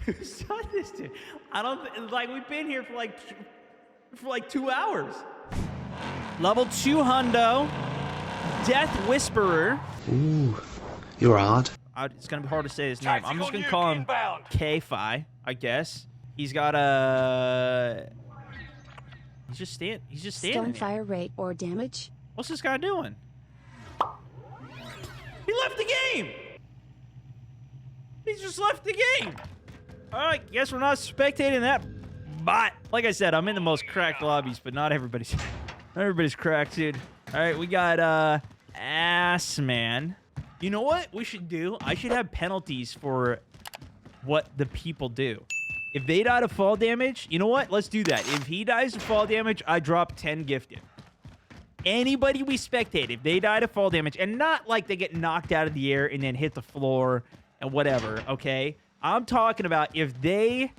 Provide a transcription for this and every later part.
Who's done this to? I don't like. We've been here for like 2 hours. Level 2 hundo, Death Whisperer. Ooh, you're hard. It's gonna be hard to say his name. I'm just gonna call him K-Fi, I guess. He's got a. He's just standing. Stone fire rate or damage. What's this guy doing? He left the game. He just left the game. All right, guess we're not spectating that bot. Like I said, I'm in the most cracked lobbies, but not everybody's. Not everybody's cracked, dude. All right, we got Ass Man. You know what we should do? I should have penalties for what the people do. If they die to fall damage, you know what? Let's do that. If he dies to fall damage, I drop 10 gifted. Anybody we spectate, if they die to fall damage, and not like they get knocked out of the air and then hit the floor and whatever, okay? I'm talking about if they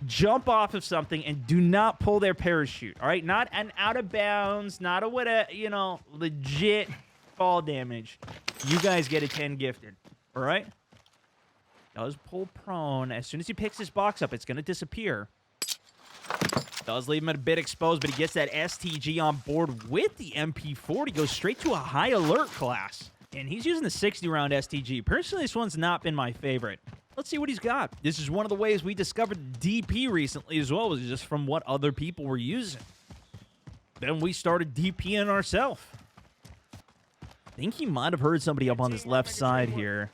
jump off of something and do not pull their parachute, all right? Not an out of bounds, not a whatever, you know, legit fall damage. You guys get a 10 gifted, all right? Does pull prone. As soon as he picks his box up, it's going to disappear. Does leave him a bit exposed, but he gets that STG on board with the MP40. Goes straight to a high alert class. And he's using the 60-round STG. Personally, this one's not been my favorite. Let's see what he's got. This is one of the ways we discovered DP recently as well, was just from what other people were using. Then we started DPing ourselves. I think he might have heard somebody up on this left side here.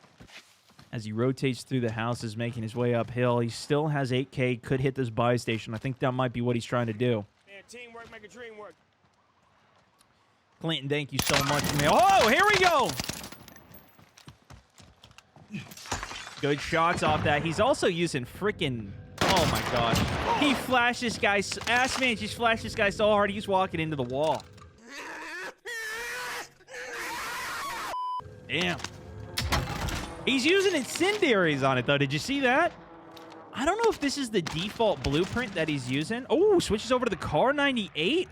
As he rotates through the houses, making his way uphill. He still has 8K, could hit this buy station. I think that might be what he's trying to do. Man, teamwork make a dream work. Clinton, thank you so much. Oh, here we go! Good shots off that. He's also using freaking... Oh, my God. He flashed this guy... Ass Man just flashed this guy so hard, he's walking into the wall. Damn. He's using incendiaries on it, though. Did you see that? I don't know if this is the default blueprint that he's using. Oh, switches over to the Car 98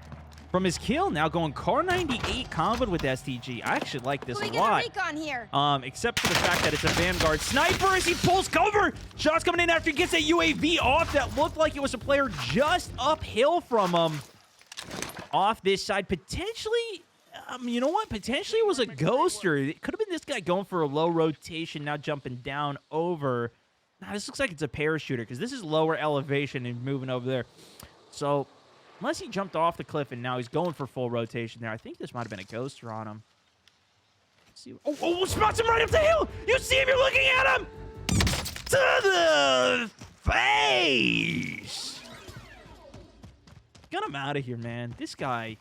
from his kill. Now going Car 98 comboed with STG. I actually like this a lot. Recon here. Except for the fact that it's a Vanguard sniper as he pulls cover. Shots coming in after he gets that UAV off. That looked like it was a player just uphill from him. Off this side, potentially... you know what? Potentially it was a ghoster. It could have been this guy going for a low rotation, now jumping down over. Nah, this looks like it's a parachuter because this is lower elevation and moving over there. So, unless he jumped off the cliff and now he's going for full rotation there, I think this might have been a ghoster on him. Let's see. Oh, spots him right up the hill! You see him, you're looking at him! To the face! Get him out of here, man. This guy...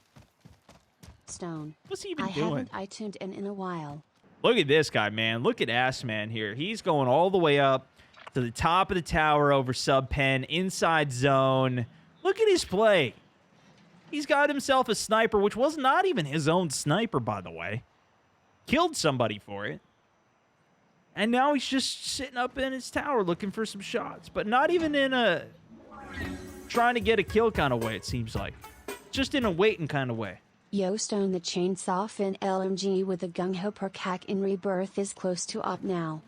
Stone. What's he even I doing? haven't iTuned in a while. Look at this guy, man. Look at Ass Man here. He's going all the way up to the top of the tower over sub pen, inside zone. Look at his play. He's got himself a sniper, which was not even his own sniper, by the way. Killed somebody for it. And now he's just sitting up in his tower looking for some shots, but not even in a trying to get a kill kind of way, it seems like. Just in a waiting kind of way. Yo, Stone, the chainsaw fin LMG with a gung-ho per cac in Rebirth is close to op now.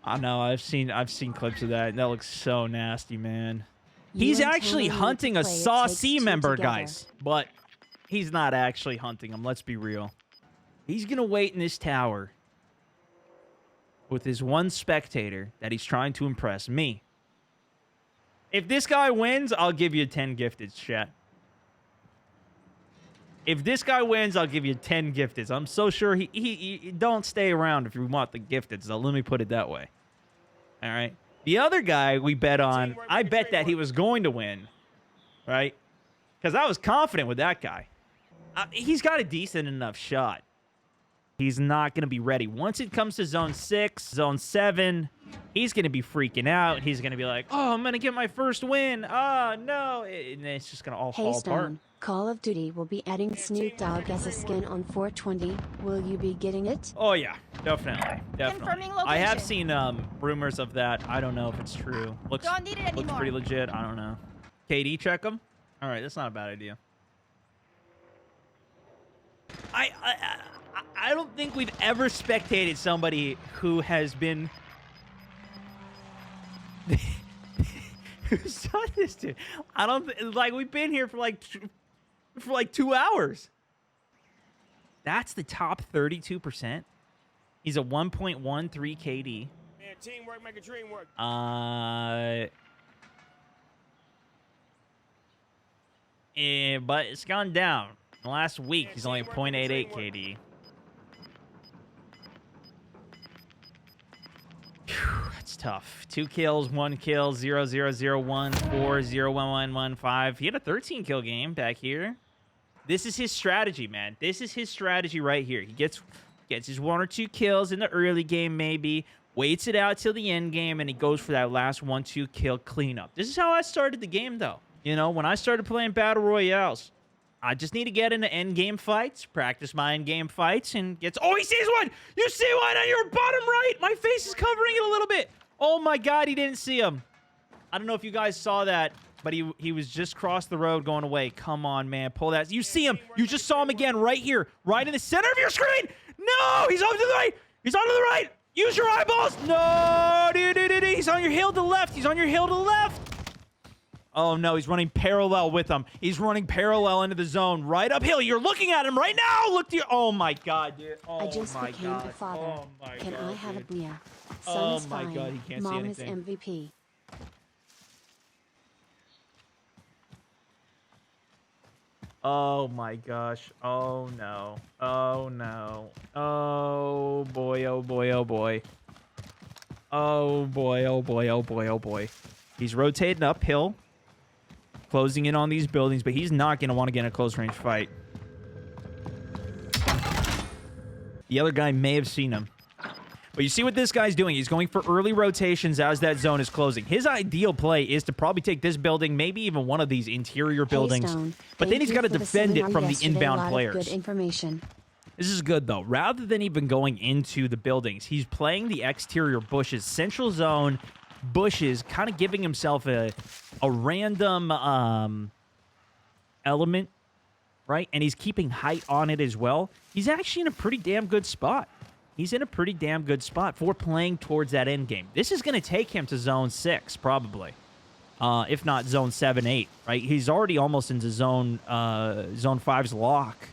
I know, I've seen clips of that, and that looks so nasty, man. You He's and actually Tony hunting need a to play It Saw Takes C Two member, together. guys. But he's not actually hunting him, let's be real. He's going to wait in this tower with his one spectator that he's trying to impress, me. If this guy wins, I'll give you 10 gifted, chat. If this guy wins, I'll give you 10 gifteds. I'm so sure he don't stay around if you want the gifteds. So let me put it that way. All right. The other guy we bet on, I bet that he was going to win, right? Because I was confident with that guy. He's got a decent enough shot. He's not going to be ready. Once it comes to zone 6, zone 7, he's going to be freaking out. He's going to be like, oh, I'm going to get my first win. Oh, no. And it's just going to all fall apart. Stone, Call of Duty will be adding Snoop Dogg as a skin on 420. Will you be getting it? Oh, yeah. Definitely. Confirming location. I have seen rumors of that. I don't know if it's true. Looks Don't need it anymore. Looks pretty legit. I don't know. KD, check them. All right, that's not a bad idea. I don't think we've ever spectated somebody who has been Who's done this, dude? I don't like. We've been here for like 2 hours. That's the top 32%. He's a 1.13 KD. Man, teamwork make a dream work. But it's gone down. Last week, he's only 0.88 KD. Whew, that's tough. 2 kills, 1 kill, 0, 0, 0, 1, 4, 0, 1, 1, 1, 5. He had a 13 kill game back here. This is his strategy, man. This is his strategy right here. He gets his 1 or 2 kills in the early game, maybe. Waits it out till the end game, and he goes for that last 1-2 kill cleanup. This is how I started the game, though. You know, when I started playing Battle Royales, I just need to get into end game fights, practice my end game fights, and gets. Oh, he sees one! You see one on your bottom right! My face is covering it a little bit. Oh my God, he didn't see him. I don't know if you guys saw that, but he was just crossed the road going away. Come on, man, pull that. You see him. You just saw him again right here, right in the center of your screen. No, he's off to the right. He's on to the right. Use your eyeballs. No, dude. He's on your hill to the left. He's on your hill to the left. Oh, no, he's running parallel with him. He's running parallel into the zone right uphill. You're looking at him right now. Look to your... Oh, my God, dude. Oh, I just my became God. a father. Oh, my Can God, I have dude. a beer? Oh, Son's my fine. God, he can't see Mom is anything. MVP. Oh, my gosh. Oh, no. Oh, no. Oh, boy, oh, boy, oh, boy. Oh, boy, oh, boy, oh, boy, oh, boy. He's rotating uphill, closing in on these buildings, but he's not going to want to get in a close-range fight. The other guy may have seen him. But you see what this guy's doing. He's going for early rotations as that zone is closing. His ideal play is to probably take this building, maybe even one of these interior buildings. Stone, But then thank he's you got to for the defend it seminar from the yesterday. inbound Lot of players. Good information. This is good, though. Rather than even going into the buildings, he's playing the exterior bushes. Central zone bushes, kind of giving himself a random element, right? And he's keeping height on it as well. He's actually in a pretty damn good spot. He's in a pretty damn good spot for playing towards that end game. This is going to take him to zone 6, probably. If not zone 7, 8, right? He's already almost into zone 5's lock.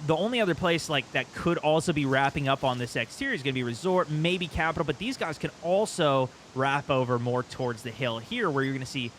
The only other place like that could also be wrapping up on this exterior is going to be Resort, maybe Capital, but these guys can also wrap over more towards the hill here, where you're going to see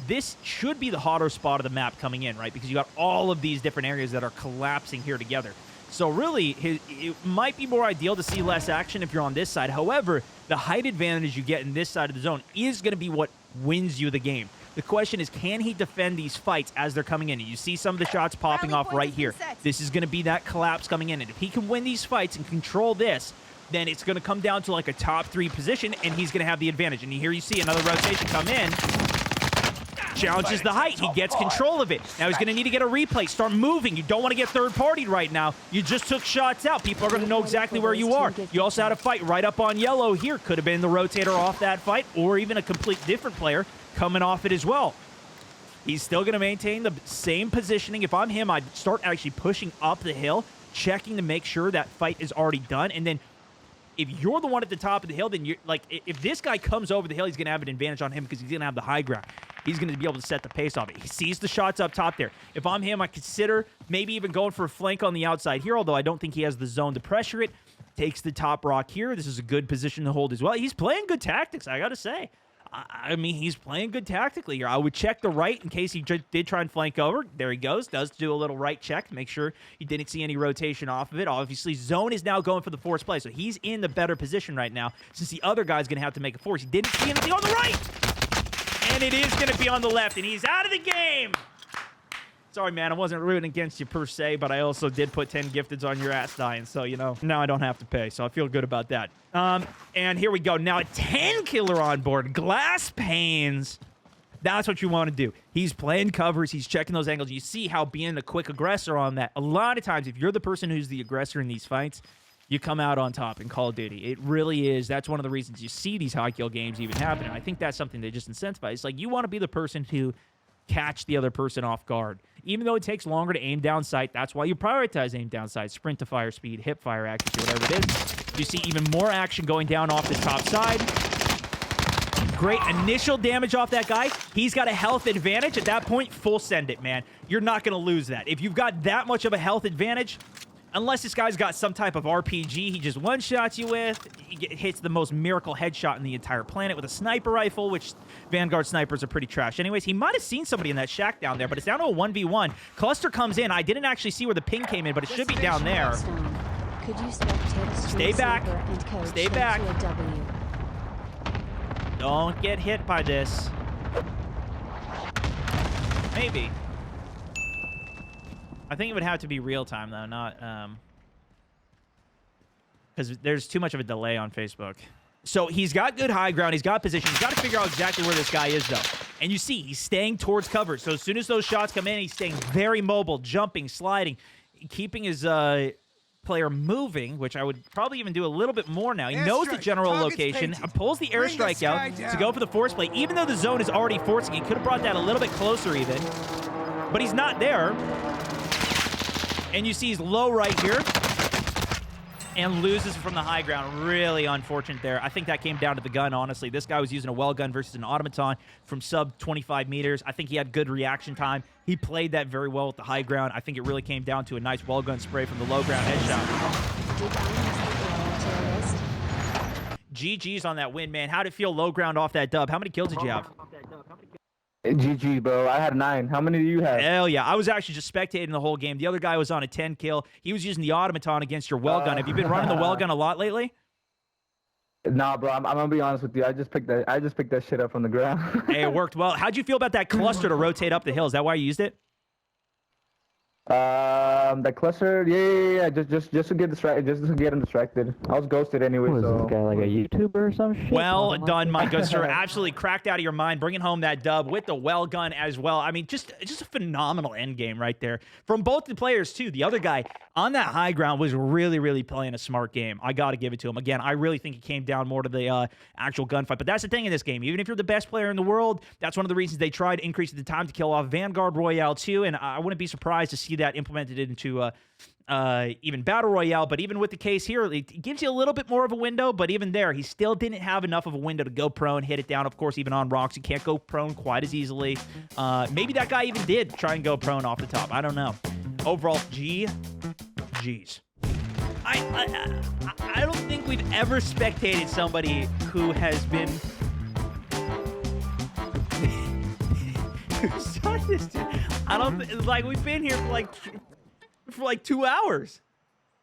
this should be the hotter spot of the map coming in, right? Because you got all of these different areas that are collapsing here together. So really, it might be more ideal to see less action if you're on this side. However, the height advantage you get in this side of the zone is going to be what wins you the game. The question is, can he defend these fights as they're coming in? And you see some of the shots popping off right here. This is going to be that collapse coming in. And if he can win these fights and control this, then it's going to come down to like a top 3 position, and he's going to have the advantage. And here you see another rotation come in. Challenges the height. He gets control of it. Now he's going to need to get a replay. Start moving. You don't want to get third-partied right now. You just took shots out. People are going to know exactly where you are. You also had a fight right up on yellow here. Could have been the rotator off that fight, or even a complete different player coming off it as well. He's still going to maintain the same positioning. If I'm him, I'd start actually pushing up the hill, checking to make sure that fight is already done. And then if you're the one at the top of the hill, then you're like, if this guy comes over the hill, he's going to have an advantage on him because he's going to have the high ground. He's going to be able to set the pace off it. He sees the shots up top there. If I'm him, I consider maybe even going for a flank on the outside here, although I don't think he has the zone to pressure it. Takes the top rock here. This is a good position to hold as well. He's playing good tactics, I got to say. I mean, he's playing good tactically here. I would check the right in case he did try and flank over. There he goes. Does do a little right check. Make sure he didn't see any rotation off of it. Obviously, zone is now going for the force play, so he's in the better position right now since the other guy's going to have to make a force. He didn't see anything on the right, and it is going to be on the left, and he's out of the game. Sorry, man, I wasn't rooting against you per se, but I also did put 10 gifteds on your ass dying, so, you know, now I don't have to pay, so I feel good about that. And here we go. Now a 10 killer on board. Glass panes. That's what you want to do. He's playing covers. He's checking those angles. You see how being a quick aggressor on that. A lot of times, if you're the person who's the aggressor in these fights, you come out on top in Call of Duty. It really is. That's one of the reasons you see these high kill games even happen. And I think that's something they just incentivize. It's like you want to be the person who catch the other person off guard. Even though it takes longer to aim down sight, that's why you prioritize aim down sight, sprint to fire speed, hip fire accuracy, whatever it is. You see even more action going down off this top side. great initial damage off that guy. He's got a health advantage. At that point, full send it, man. You're not going to lose that. If you've got that much of a health advantage, unless this guy's got some type of RPG he just one-shots you with, he hits the most miracle headshot in the entire planet with a sniper rifle, which Vanguard snipers are pretty trash. Anyways, he might have seen somebody in that shack down there, but it's down to a 1v1. Cluster comes in. I didn't actually see where the ping came in, but it should be down there. Could you spectate a Stay back. and code Stay straight back. to a W? Don't get hit by this. Maybe. I think it would have to be real time, though, not... because there's too much of a delay on Facebook. So he's got good high ground. He's got position. He's got to figure out exactly where this guy is, though. And you see, he's staying towards cover. So as soon as those shots come in, he's staying very mobile, jumping, sliding, keeping his player moving, which I would probably even do a little bit more now. He knows the general location, pulls the airstrike out to go for the force play. Even though the zone is already forcing, he could have brought that a little bit closer even. But he's not there. And you see he's low right here. And loses from the high ground. Really unfortunate there. I think that came down to the gun, honestly. This guy was using a well gun versus an automaton from sub 25 meters. I think he had good reaction time. He played that very well with the high ground. I think it really came down to a nice well gun spray from the low ground headshot. GG's on that win, man. How'd it feel low ground off that dub? How many kills did you have? GG, bro. I had 9. How many do you have? Hell yeah. I was actually just spectating the whole game. The other guy was on a 10 kill. He was using the automaton against your well gun. Have you been running the well gun a lot lately? Nah, bro. I'm gonna be honest with you. I just picked that shit up from the ground. Hey, it worked well. How'd you feel about that cluster to rotate up the hill? Is that why you used it? That cluster, yeah. Just to get distracted, just to get him distracted. I was ghosted anyway. Was so. this guy like a YouTuber or some shit? Well done, my good sir. Absolutely cracked out of your mind, bringing home that dub with the well gun as well. I mean, just a phenomenal end game right there from both the players too. The other guy on that high ground was really playing a smart game. I got to give it to him. Again, I really think it came down more to the actual gunfight. But that's the thing in this game. Even if you're the best player in the world, that's one of the reasons they tried increasing the time to kill off Vanguard Royale too. And I wouldn't be surprised to see that implemented into even Battle Royale. But even with the case here, it gives you a little bit more of a window. But even there, he still didn't have enough of a window to go prone, hit it down. Of course, even on rocks, you can't go prone quite as easily. Maybe that guy even did try and go prone off the top. I don't know. Overall, GG's. I don't think we've ever spectated somebody who has been... I don't like we've been here for like 2 hours.